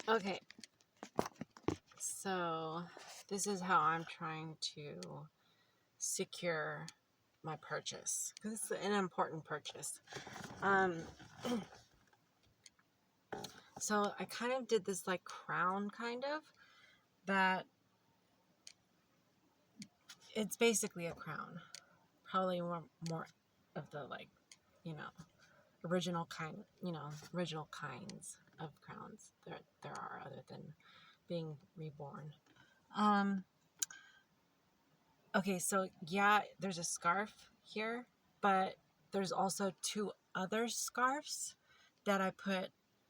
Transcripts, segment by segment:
Okay, so this is how I'm trying to secure my purchase because it's an important purchase. Um, so I kind of did this like crown kind of that it's basically a crown, probably more of the like, you know, original kinds of crowns there are other than being reborn. Um, okay, so yeah, there's a scarf here, but there's also two other scarves that I put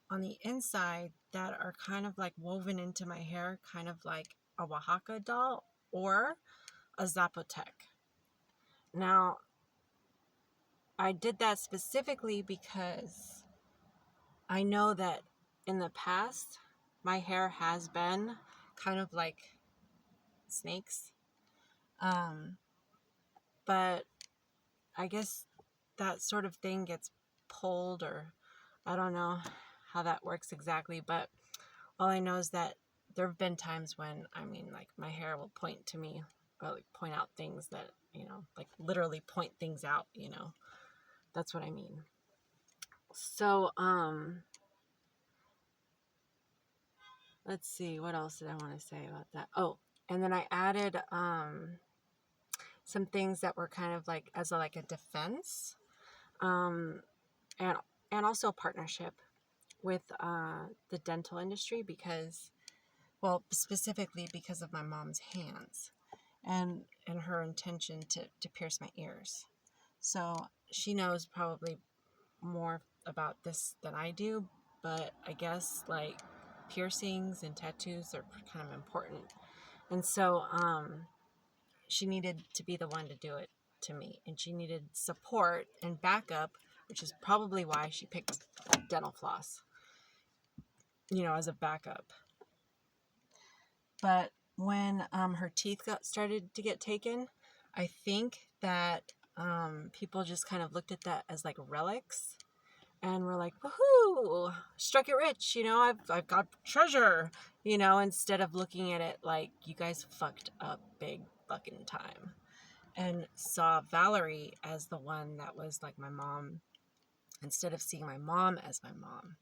on the inside that are kind of like woven into my hair, kind of like a Oaxaca doll or a Zapotec. Now, I did that specifically because I know that in the past, my hair has been kind of like snakes. Um, but I guess that sort of thing gets pulled, or I don't know how that works exactly. But all I know is that there have been times when, I mean, like my hair will point to me or like point out things that, like literally point things out, That's what I mean. So, let's see, what else did I want to say about that? Oh, and then I added some things that were kind of like as like a defense, um, and also a partnership with the dental industry because, well, specifically because of my mom's hands and her intention to pierce my ears. So she knows probably more about this than I do, but I guess like piercings and tattoos are kind of important. And so she needed to be the one to do it to me, and she needed support and backup, which is probably why she picked dental floss, as a backup. But when her teeth started to get taken, I think that people just kind of looked at that as like relics and were like, woohoo, struck it rich, I've got treasure, instead of looking at it like you guys fucked up big fucking time, and saw Valerie as the one that was like my mom instead of seeing my mom as my mom.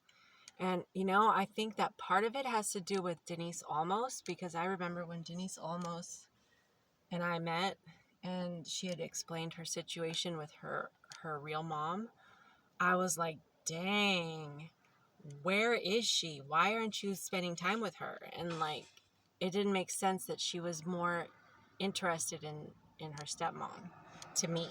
And, I think that part of it has to do with Denise Olmos, because I remember when Denise Olmos and I met and she had explained her situation with her real mom. I was like, dang, where is she? Why aren't you spending time with her? And like, it didn't make sense that she was more interested in her stepmom to me.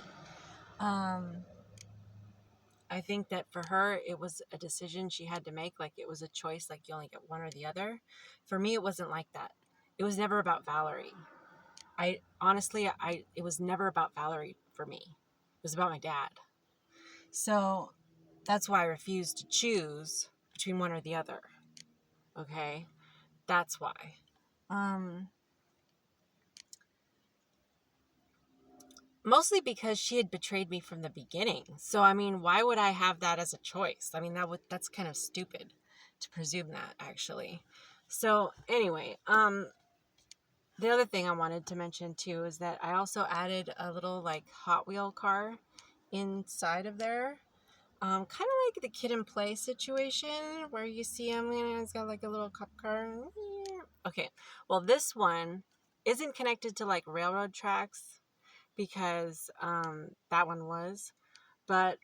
I think that for her, it was a decision she had to make. Like it was a choice, like you only get one or the other. For me, it wasn't like that. It was never about Valerie. It was never about Valerie for me. It was about my dad. So that's why I refused to choose between one or the other. Okay. That's why. Um, Mostly because she had betrayed me from the beginning. So, I mean, why would I have that as a choice? I mean, that's kind of stupid to presume that, actually. So, anyway, the other thing I wanted to mention too is that I also added a little like Hot Wheel car inside of there. Kind of like the Kid and Play situation where you see him and it's got like a little cop car. Okay, well, this one isn't connected to like railroad tracks because that one was, but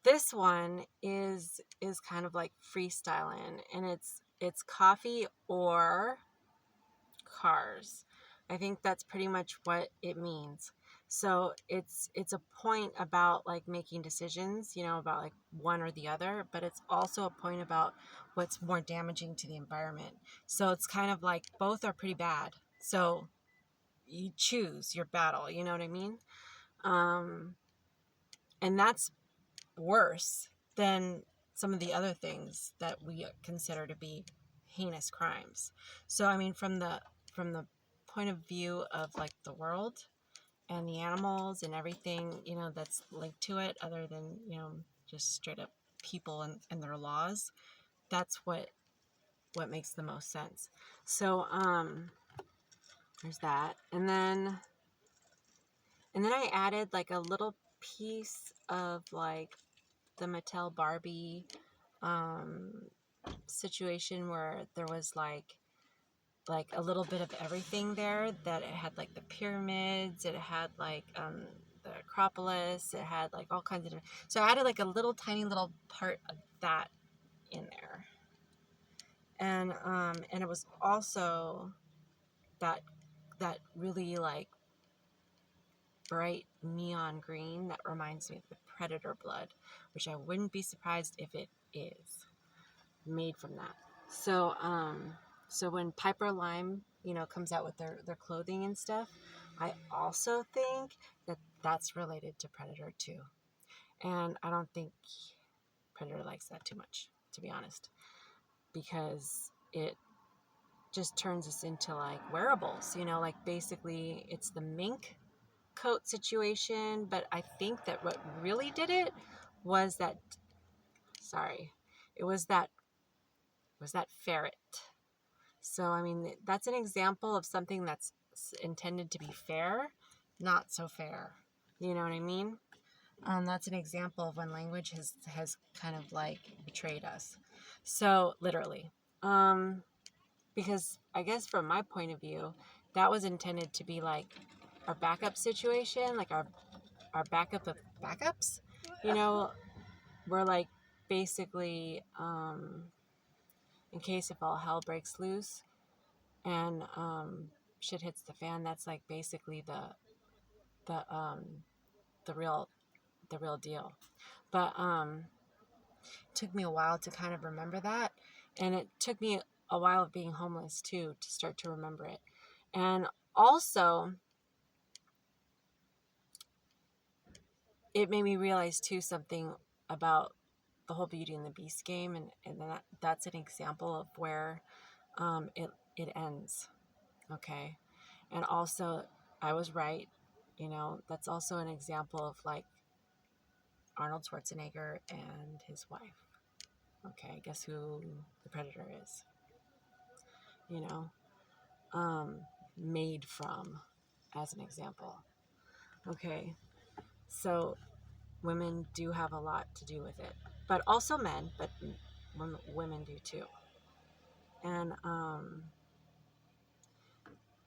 this one is kind of like freestyling, and it's coffee or cars. I think that's pretty much what it means. So it's a point about like making decisions, about like one or the other, but it's also a point about what's more damaging to the environment. So it's kind of like both are pretty bad. So you choose your battle, you know what I mean? Um, and that's worse than some of the other things that we consider to be heinous crimes. So I mean, from the point of view of like the world and the animals and everything, that's linked to it, other than, just straight up people and their laws, that's what what makes the most sense. So there's that. And then I added like a little piece of like the Mattel Barbie um situation where there was like a little bit of everything there, that it had like the pyramids, it had like the Acropolis, it had like all kinds of different, so I added like a little tiny little part of that in there. And it was also that really like bright neon green that reminds me of the predator blood, which I wouldn't be surprised if it is made from that. So so when Piper Lime, you know, comes out with their clothing and stuff, I also think that that's related to Predator too. And I don't think Predator likes that too much, to be honest, because it just turns us into like wearables, you know, like basically it's the mink coat situation. But I think that what really did it was that, sorry, it was that ferret. So I mean, that's an example of something that's intended to be fair, not so fair. You know what I mean? That's an example of when language has kind of like betrayed us. So literally, because I guess from my point of view, that was intended to be like our backup situation, like our backup of backups. You know, we're like basically in case if all hell breaks loose and shit hits the fan. That's like basically the um the real deal. But it took me a while to kind of remember that, and it took me a while of being homeless too to start to remember it. And also it made me realize too something about the whole Beauty and the Beast game, and that's an example of where it ends. Okay. And also I was right, you know, that's also an example of like Arnold Schwarzenegger and his wife. Okay, guess who the predator is? You know, made from, as an example. Okay, so women do have a lot to do with it, but also men, but women do too. And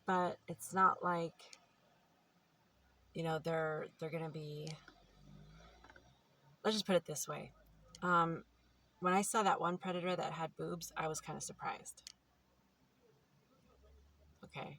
but it's not like, you know, they're gonna be. Let's just put it this way. Um, when I saw that one predator that had boobs, I was kind of surprised. Okay.